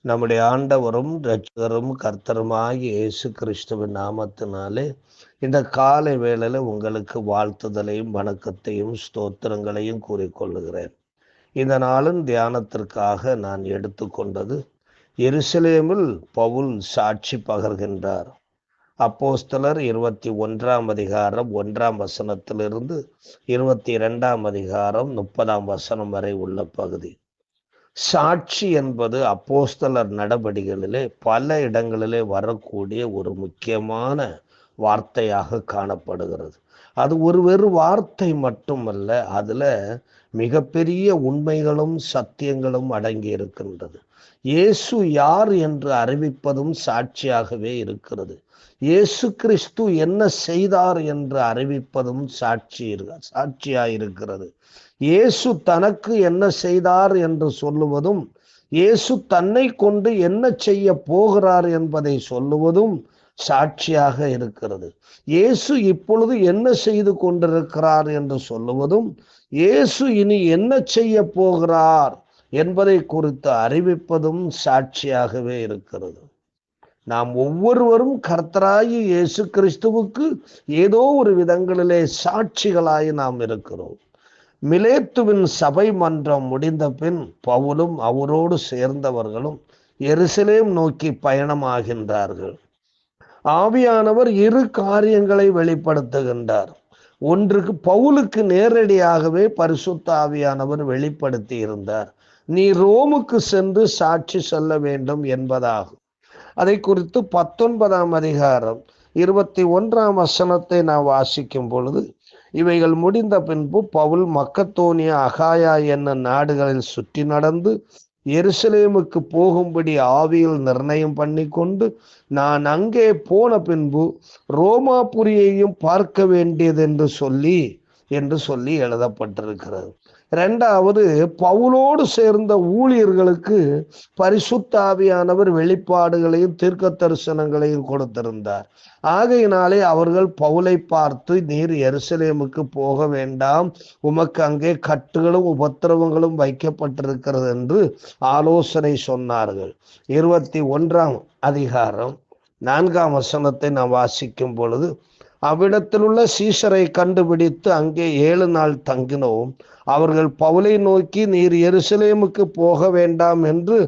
நம்முடைய ஆண்டவரும் இரட்சகரும் கர்த்தருமாகிய இயேசு கிறிஸ்துவின் நாமத்தினாலே இந்த காலை வேளையில உங்களுக்கு வாழ்த்துதலையும் வணக்கத்தையும் ஸ்தோத்திரங்களையும் கூறிக்கொள்ளுகிறேன். இந்த நாளின் தியானத்திற்காக நான் எடுத்துக்கொண்டது, எருசலேமில் பவுல் சாட்சி பகர்கின்றார். அப்போஸ்தலர் 21 அதிகாரம் 1 22 அதிகாரம் 30 வரை உள்ள பகுதி. சாட்சி என்பது அப்போஸ்தலர் நடபடிகளிலே பல இடங்களிலே வரக்கூடிய ஒரு முக்கியமான வார்த்தையாக காணப்படுகிறது. அது ஒரு வார்த்தை மட்டுமல்ல, அதுல மிகப்பெரிய உண்மைகளும் சத்தியங்களும் அடங்கி இருக்கின்றது. இயேசு யார் என்று அறிவிப்பதும் சாட்சியாகவே இருக்கிறது. இயேசு கிறிஸ்து என்ன செய்தார் என்று அறிவிப்பதும் சாட்சியாயிருக்கிறது. இயேசு தனக்கு என்ன செய்தார் என்று சொல்லுவதும், இயேசு தன்னை கொண்டு என்ன செய்ய போகிறார் என்பதை சொல்லுவதும் சாட்சியாக இருக்கிறது. இயேசு இப்பொழுது என்ன செய்து கொண்டிருக்கிறார் என்று சொல்லுவதும், இயேசு இனி என்ன செய்ய போகிறார் என்பதை குறித்து அறிவிப்பதும் சாட்சியாகவே இருக்கிறது. நாம் ஒவ்வொருவரும் கர்த்தராகிய இயேசு கிறிஸ்துவுக்கு ஏதோ ஒரு விதங்களிலே சாட்சிகளாய் நாம் இருக்கிறோம். மிலேத்துவின் சபை மன்றம் முடிந்த பின் பவுலும் அவரோடு சேர்ந்தவர்களும் எருசலேம் நோக்கி பயணமாகின்றார்கள். ஆவியானவர் இரு காரியங்களை வெளிப்படுத்துகின்றார். ஒன்றுக்கு பவுலுக்கு நேரடியாகவே பரிசுத்த ஆவியானவர் வெளிப்படுத்தி இருந்தார். நீ ரோமுக்கு சென்று சாட்சி சொல்ல வேண்டும் என்பதாகும். அதை குறித்து 19 அதிகாரம் 21 நாம் வாசிக்கும் பொழுது, இவைகள் முடிந்த பின்பு பவுல் மக்கதோனியா, அகாயா என்னும் நாடுகளில் சுற்றி நடந்து எருசலேமுக்கு போகும்படி ஆவியில் நிர்ணயம் பண்ணி கொண்டு, நான் அங்கே போன பின்பு ரோமாபுரியையும் பார்க்க வேண்டியது என்று சொல்லி எழுதப்பட்டிருக்கிறது. இரண்டாவது, பவுலோடு சேர்ந்த ஊழியர்களுக்கு பரிசுத்த ஆவியானவர் வெளிப்பாடுகளையும் தீர்க்க தரிசனங்களையும் கொடுத்திருந்தார். ஆகையினாலே அவர்கள் பவுலை பார்த்து, நீர் எருசலேமுக்கு போக வேண்டாம், உமக்கு அங்கே கட்டுகளும் உபத்திரவங்களும் வைக்கப்பட்டிருக்கிறது என்று ஆலோசனை சொன்னார்கள். 21 அதிகாரம் 4 நாம் வாசிக்கும் பொழுது, அவ்விடத்தில் உள்ள சீசரை கண்டுபிடித்து அங்கே 7 நாள் தங்கினோம். அவர்கள் பவுலை நோக்கி, நீர் எருசலேமுக்கு போக வேண்டாம் என்று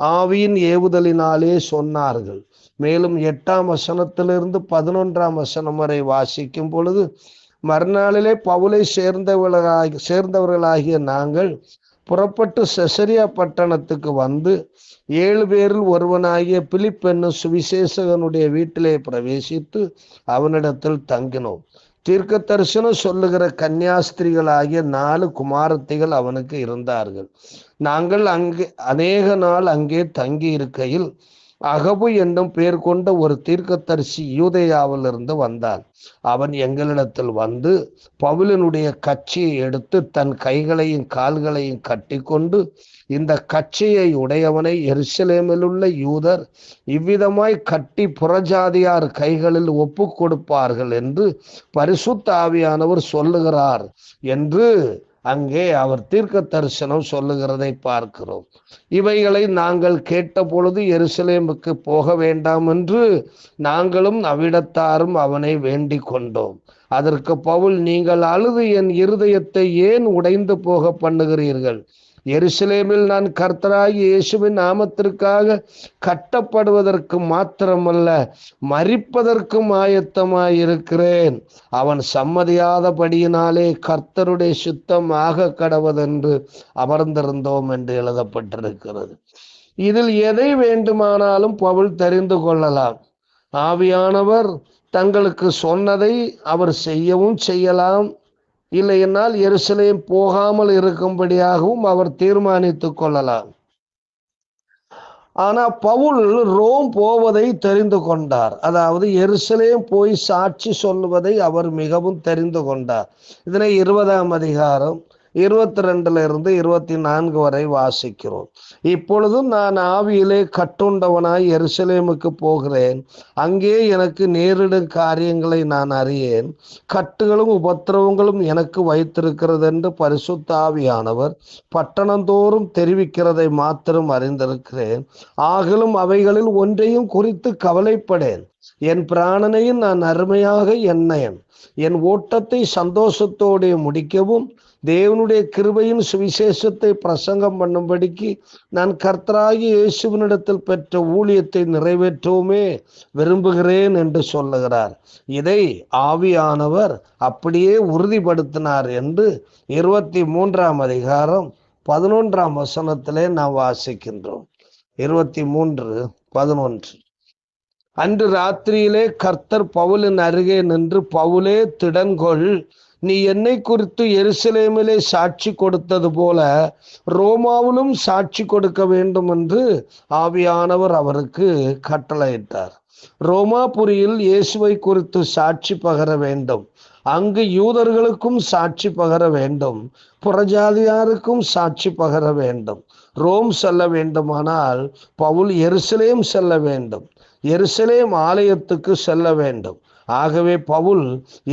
ஆவியின் ஏவுதலினாலே சொன்னார்கள். மேலும் 8 11 வரை வாசிக்கும் பொழுது, மறுநாளிலே பவுலை சேர்ந்தவர்களாகிய நாங்கள் புறப்பட்டு செசரியா பட்டணத்துக்கு வந்து 7 பேரில் ஒருவனாகிய பிலிப் என்னும் சுவிசேஷகனுடைய வீட்டிலே பிரவேசித்து அவனிடத்தில் தங்கினோம். தீர்க்க தரிசனம் சொல்லுகிற கன்னியாஸ்திரிகளாகிய 4 குமாரத்திகள் அவனுக்கு இருந்தார்கள். நாங்கள் அநேக நாள் அங்கே தங்கி இருக்கையில், அகபு என்னும் பெயர் கொண்ட ஒரு தீர்க்கதரிசி யூதேயாவிலிருந்து வந்தான். அவன் எங்களிடத்தில் வந்து பவுலினுடைய கச்சையை எடுத்து தன் கைகளையும் கால்களையும் கட்டி கொண்டு, இந்த கச்சையை உடையவனை எருசலேமில் உள்ள யூதர் இவ்விதமாய் கட்டி புறஜாதியார் கைகளில் ஒப்பு கொடுப்பார்கள் என்று பரிசுத்த ஆவியானவர் சொல்லுகிறார் என்று அங்கே அவர் தீர்க்க தரிசனம் சொல்லுகிறதை பார்க்கிறோம். இவைகளை நாங்கள் கேட்ட பொழுது எருசலேமுக்கு போக வேண்டாம் என்று நாங்களும் அவ்விடத்தாரும் அவனை வேண்டிக் கொண்டோம். அதற்கு பவுல், நீங்கள் அழுது என் இருதயத்தை ஏன் உடைந்து போக பண்ணுகிறீர்கள்? எருசலேமில் நான் கர்த்தராகிய இயேசுவின் நாமத்திற்காக கட்டப்படுவதற்கு மாத்திரமல்ல, மரிப்பதற்கும் ஆயத்தமாயிருக்கிறேன். அவன் சம்மதியாதபடியினாலே கர்த்தருடைய சித்தம் ஆக கடவதென்று அமர்ந்திருந்தோம் என்று எழுதப்பட்டிருக்கிறது. இதில் எதை வேண்டுமானாலும் பவுல் தெரிந்து கொள்ளலாம். ஆவியானவர் தங்களுக்கு சொன்னதை அவர் செய்யவும் செய்யலாம், இல்லையென்றால் எருசலேம் போகாமல் இருக்கும்படியாகவும் அவர் தீர்மானித்துக் கொள்ளலாம். ஆனா பவுல் ரோம் போவதை தெரிந்து கொண்டார். அதாவது எருசலேம் போய் சாட்சி சொல்லுவதை அவர் மிகவும் தெரிந்து கொண்டார். இதனை 20 அதிகாரம் 22 24 வரை வாசிக்கிறோம். இப்பொழுதும் நான் ஆவியிலே கட்டுண்டவனாய் எருசலேமுக்கு போகிறேன். அங்கே எனக்கு நேரிடும் காரியங்களை நான் அறியேன். கட்டுகளும் உபத்திரவங்களும் எனக்கு வைத்திருக்கிறது என்று பரிசுத்த ஆவியானவர் பட்டணந்தோறும் தெரிவிக்கிறதை மாத்திரம் அறிந்திருக்கிறேன். ஆகிலும் அவைகளில் ஒன்றையும் குறித்து கவலைப்படேன். என் பிராணனையும் நான் அருமையாக எண்ணேன். என் ஓட்டத்தை சந்தோஷத்தோடு முடிக்கவும் தேவனுடைய கிருபையின் சுவிசேஷத்தை பிரசங்கம் பண்ணும்படிக்கு நான் கர்த்தராகிய இயேசுவினிடத்தில் பெற்ற ஊழியத்தை நிறைவேற்றவுமே விரும்புகிறேன் என்று சொல்லுகிறார். இதை ஆவியானவர் அப்படியே உறுதிப்படுத்தினார் என்று 23ஆம் அதிகாரம் 11ஆம் வசனத்திலே நாம் வாசிக்கின்றோம். 23:11. அன்று ராத்திரியிலே கர்த்தர் பவுலின் அருகே நின்று, பவுலே திடன்கொள், நீ என்னை குறித்து எருசலேமிலே சாட்சி கொடுத்தது போல ரோமாவிலும் சாட்சி கொடுக்க வேண்டும் என்று ஆவியானவர் அவருக்கு கட்டளையிட்டார். ரோமாபுரியில் இயேசுவை குறித்து சாட்சி பகர வேண்டும். அங்கு யூதர்களுக்கும் சாட்சி பகர வேண்டும், புறஜாதியாருக்கும் சாட்சி பகர வேண்டும். ரோம் செல்ல வேண்டுமானால் பவுல் எருசலேம் செல்ல வேண்டும், எருசலேம் ஆலயத்துக்கு செல்ல வேண்டும். ஆகவே பவுல்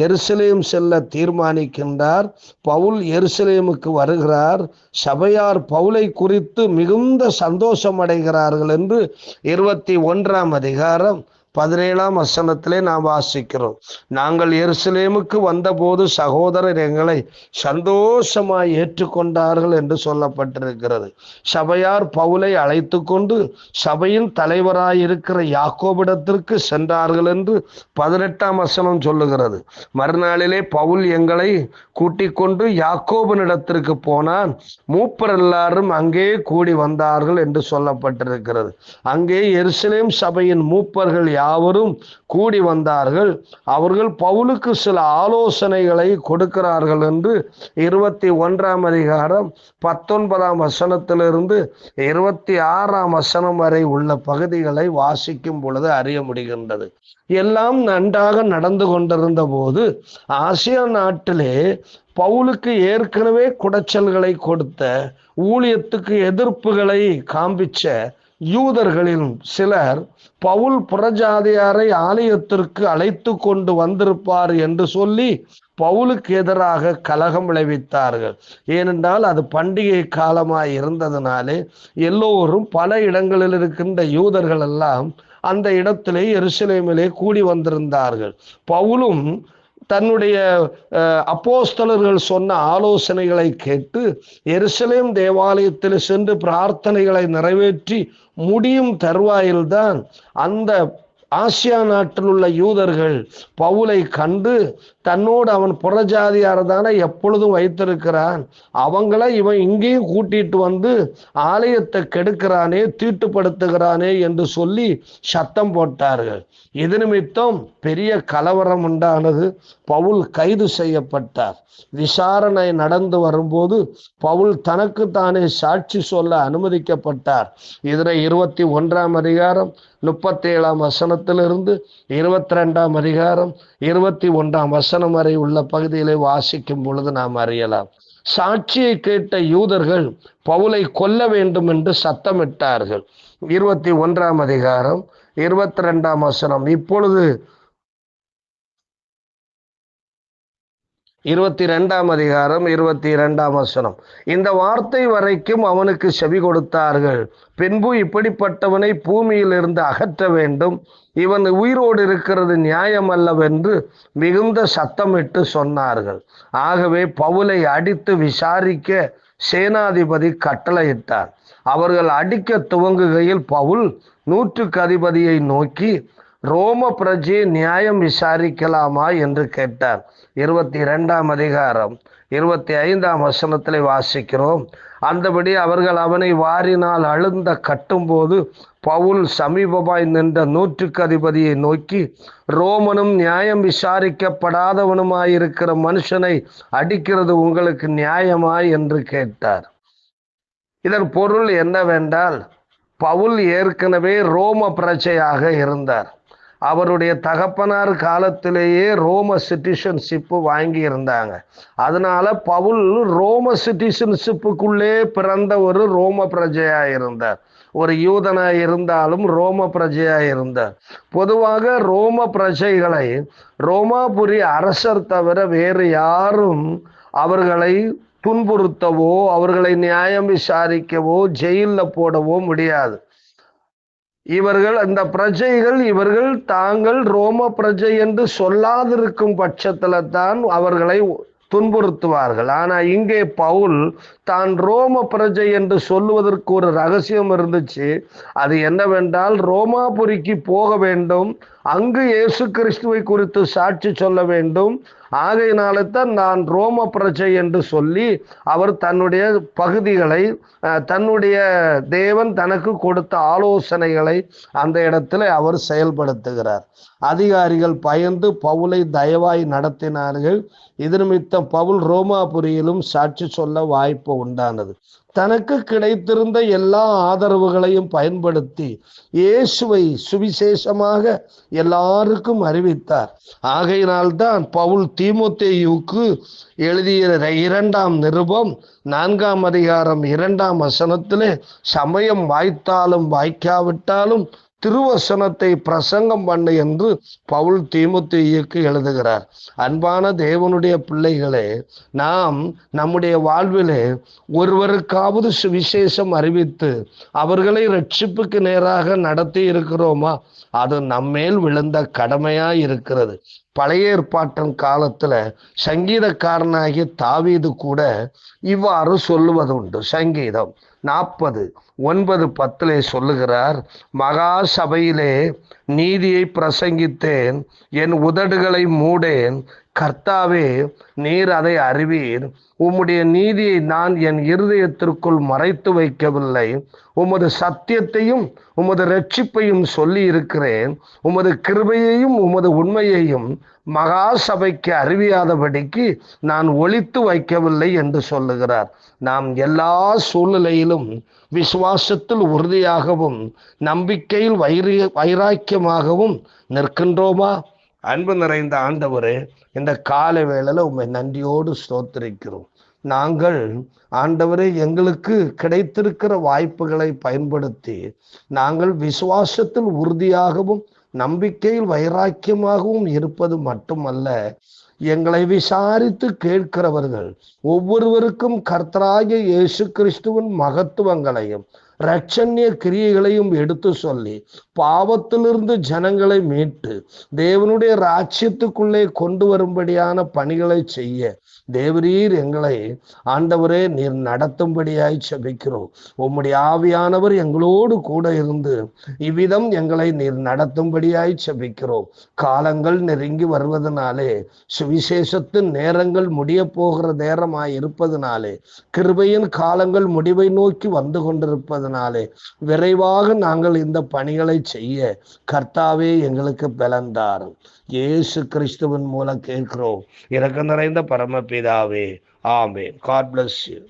எருசலேம் செல்ல தீர்மானிக்கின்றார். பவுல் எருசலேமுக்கு வருகிறார். சபையார் பவுலை குறித்து மிகுந்த சந்தோஷம் அடைகிறார்கள் என்று 21ஆம் அதிகாரம் 17ஆம் வசனத்திலே நாம் வாசிக்கிறோம். நாங்கள் எருசலேமுக்கு வந்தபோது சகோதரர் எங்களை சந்தோஷமாய் ஏற்றுக்கொண்டார்கள் என்று சொல்லப்பட்டிருக்கிறது. சபையார் பவுலை அழைத்து கொண்டு சபையின் தலைவராயிருக்கிற யாக்கோபிடத்திற்கு சென்றார்கள் என்று 18ஆம் வசனம் சொல்லுகிறது. மறுநாளிலே பவுல் எங்களை கூட்டிக் கொண்டு யாக்கோபினிடத்திற்கு போனான். மூப்பர் எல்லாரும் அங்கே கூடி வந்தார்கள் என்று சொல்லப்பட்டிருக்கிறது. அங்கே எருசலேம் சபையின் மூப்பர்கள் யாவரும் கூடி வந்தார்கள். அவர்கள் பவுலுக்கு சில ஆலோசனைகளை கொடுக்கிறார்கள் என்று 21ஆம் அதிகாரம் 19ஆம் வசனத்திலிருந்து 26ஆம் வசனம் வரை உள்ள பகுதிகளை வாசிக்கும் பொழுது அறிய முடிகின்றது. எல்லாம் நன்றாக நடந்து கொண்டிருந்த போது ஆசியா நாட்டிலே பவுலுக்கு ஏற்கனவே குடைச்சல்களை கொடுத்த, ஊழியத்துக்கு எதிர்ப்புகளை காண்பிச்ச யூதர்களில் சிலர் பவுல் புறஜாதியாரை ஆலயத்திற்கு அழைத்து கொண்டு வந்திருப்பார் என்று சொல்லி பவுலுக்கு எதிராக கலகம் விளைவித்தார்கள். ஏனென்றால் அது பண்டிகை காலமாய் இருந்ததினாலே எல்லோரும் பல இடங்களில் இருக்கின்ற யூதர்கள் எல்லாம் அந்த இடத்திலே எருசலேமிலே கூடி வந்திருந்தார்கள். பவுலும் தன்னுடைய அப்போஸ்தலர்கள் சொன்ன ஆலோசனைகளை கேட்டு எருசலேம் தேவாலயத்தில் சென்று பிரார்த்தனைகளை நிறைவேற்றி முடியும் தருவாயில்தான் அந்த ஆசியா நாட்டில் உள்ள யூதர்கள் பவுலை கண்டு, தன்னோடு அவன் புறஜாதியார் தானே எப்பொழுதும் வைத்திருக்கிறான், அவங்கள இவன் இங்கேயும் கூட்டிட்டு வந்து ஆலயத்தை கெடுக்கிறானே, தீட்டுப்படுத்துகிறானே என்று சொல்லி சத்தம் போட்டார்கள். இது நிமித்தம் பெரிய கலவரம் உண்டானது. பவுல் கைது செய்யப்பட்டார். விசாரணை நடந்து வரும்போது பவுல் தனக்கு தானே சாட்சி சொல்ல அனுமதிக்கப்பட்டார். இதனை 21ஆம் அதிகாரம் 37ஆம் வசனத்திலிருந்து 22ஆம் அதிகாரம் 21ஆம் வசனம் வரை உள்ள பகுதியிலே வாசிக்கும் பொழுது நாம் அறியலாம். சாட்சியை கேட்ட யூதர்கள் பவுலை கொல்ல வேண்டும் என்று சத்தமிட்டார்கள். 21ஆம் அதிகாரம் 22ஆம் வசனம். இப்பொழுது 22ஆம் அதிகாரம் 22ஆம் வசனம். இந்த வார்த்தை வரைக்கும் அவனுக்கு செவி கொடுத்தார்கள். பின்பு இப்படிப்பட்டவனை பூமியில் இருந்து அகற்ற வேண்டும், இவன் உயிரோடு இருக்கிறது நியாயமல்லவென்று மிகுந்த சத்தமிட்டு சொன்னார்கள். ஆகவே பவுலை அடித்து விசாரிக்க சேனாதிபதி கட்டளையிட்டார். அவர்கள் அடிக்க துவங்குகையில் பவுல் நூற்றுக்கு அதிபதியை நோக்கி, ரோம பிரஜையை நியாயம் விசாரிக்கலாமா என்று கேட்டார். 22ஆம் அதிகாரம் 25ஆம் வசனத்திலே வாசிக்கிறோம். அந்தபடி அவர்கள் அவனை வாரினால் அழுந்த கட்டும்போது பவுல் சமீபமாய் நின்ற நூற்றுக்கு அதிபதியை நோக்கி, ரோமனும் நியாயம் விசாரிக்கப்படாதவனுமாயிருக்கிற மனுஷனை அடிக்கிறது உங்களுக்கு நியாயமாய் என்று கேட்டார். இதன் பொருள் என்னவென்றால், பவுல் ஏற்கனவே ரோம பிரஜையாக இருந்தார். அவருடைய தகப்பனார் காலத்திலேயே ரோம சிட்டிசன்ஷிப்பு வாங்கி இருந்தாங்க. அதனால பவுல் ரோம சிட்டிசன்ஷிப்புக்குள்ளே பிறந்த ஒரு ரோம பிரஜையா இருந்தார். ஒரு யூதனா இருந்தாலும் ரோம பிரஜையா இருந்தார். பொதுவாக ரோம பிரஜைகளை ரோமாபுரி அரசர் தவிர வேறு யாரும் அவர்களை துன்புறுத்தவோ அவர்களை நியாயம் விசாரிக்கவோ ஜெயிலில் போடவோ முடியாது. இவர்கள் அந்த பிரஜைகள் இவர்கள் தாங்கள் ரோம பிரஜை என்று சொல்லாதிருக்கும் பட்சத்துல தான் அவர்களை துன்புறுத்துவார்கள். ஆனா இங்கே பவுல் தான் ரோம பிரஜை என்று சொல்லுவதற்கு ஒரு ரகசியம் இருந்துச்சு. அது என்னவென்றால், ரோமாபுரிக்கு போக வேண்டும், அங்கு இயேசு கிறிஸ்துவை குறித்து சாட்சி சொல்ல வேண்டும். ஆகையினால தான் நான் ரோம பிரஜை என்று சொல்லி அவர் தன்னுடைய பகுதிகளை, தன்னுடைய தேவன் தனக்கு கொடுத்த ஆலோசனைகளை அந்த இடத்துல அவர் செயல்படுத்துகிறார். அதிகாரிகள் பயந்து பவுலை தயவாய் நடத்தினார்கள். இது நிமித்தம் பவுல் ரோமாபுரியிலும் சாட்சி சொல்ல வாய்ப்பு உண்டானது. தனக்கு கிடைத்திருந்த எல்லா ஆதரவுகளையும் பயன்படுத்தி இயேசுவை சுவிசேஷமாக எல்லாருக்கும் அறிவித்தார். ஆகையினால்தான் பவுல் தீமோத்தேயுவுக்கு எழுதிய 2ஆம் நிருபம் 4ஆம் அதிகாரம் 2ஆம் வசனத்திலே, சமயம் வாய்த்தாலும் வாய்க்காவிட்டாலும் திருவசனத்தை பிரசங்கம் பண்ணு என்று பவுல் தீமோத்தேயுவுக்கு எழுதுகிறார். அன்பான தேவனுடைய பிள்ளைகளே, நாம் நம்முடைய வாழ்விலே ஒருவருக்காவது சுவிசேஷம் அறிவித்து அவர்களை ரட்சிப்புக்கு நேராக நடத்தி இருக்கிறோமா? அது நம்மேல் விழுந்த கடமையா இருக்கிறது. பழைய ஏற்பாட்டின் காலத்துல சங்கீதக்காரனாகிய தாவீது கூட இவ்வாறு சொல்லுவது உண்டு. சங்கீதம் 40:9-10 சொல்லுகிறார், மகா சபையிலே நீதியை பிரசங்கித்தேன், என் உதடுகளை மூடேன். கர்த்தாவே, நீர் அதை அறிவீர். உம்முடைய நீதியை நான் என் இருதயத்திற்குள் மறைத்து வைக்கவில்லை. உமது சத்தியத்தையும் உமது இரட்சிப்பையும் சொல்லி இருக்கிறேன். உமது கிருபையையும் உமது உண்மையையும் மகா சபைக்கு அறிவியாதபடிக்கு நான் ஒளித்து வைக்கவில்லை என்று சொல்லுகிறார். நாம் எல்லா சூழ்நிலையிலும் விசுவாசத்தில் உறுதியாகவும் நம்பிக்கையில் வைராக்கியமாகவும் நிற்கின்றோமா? அன்பு நிறைந்த ஆண்டவரே, இந்த கால வேளையில உம்மை நன்றியோடு ஸ்தோத்திரிக்கிறோம். நாங்கள் ஆண்டவரே, எங்களுக்கு கிடைத்திருக்கிற வாய்ப்புகளை பயன்படுத்தி நாங்கள் விசுவாசத்தில் உறுதியாகவும் நம்பிக்கையில் வைராக்கியமாகவும் இருப்பது மட்டுமல்ல, எங்களை விசாரித்து கேட்கிறவர்கள் ஒவ்வொருவருக்கும் கர்த்தராகிய இயேசு கிறிஸ்துவின் மகத்துவங்களையும் இரட்சண்ய கிரியைகளையும் எடுத்து சொல்லி பாவத்திலிருந்து ஜனங்களை மீட்டு தேவனுடைய ராஜ்யத்துக்குள்ளே கொண்டு வரும்படியான பணிகளை செய்ய தேவரீர் எங்களை ஆண்டவரே நீர் நடத்தும்படியாய் செபிக்கிறோம். உம்முடைய ஆவியானவர் எங்களோடு கூட இருந்து இவ்விதம் எங்களை நீர் நடத்தும்படியாய் செபிக்கிறோம். காலங்கள் நெருங்கி வருவதனாலே, சுவிசேஷத்தின் நேரங்கள் முடிய போகிற நேரமாய் இருப்பதனாலே, கிருபையின் காலங்கள் முடிவை நோக்கி வந்து கொண்டிருப்பதனாலே விரைவாக நாங்கள் இந்த பணிகளை செய்ய கர்த்தாவே எங்களுக்கு பலன் தாரும். இயேசு கிறிஸ்துவின் மூலம் கேட்கிறோம் இரக்கம் நிறைந்த பரமபிதாவே. ஆமென். God bless you.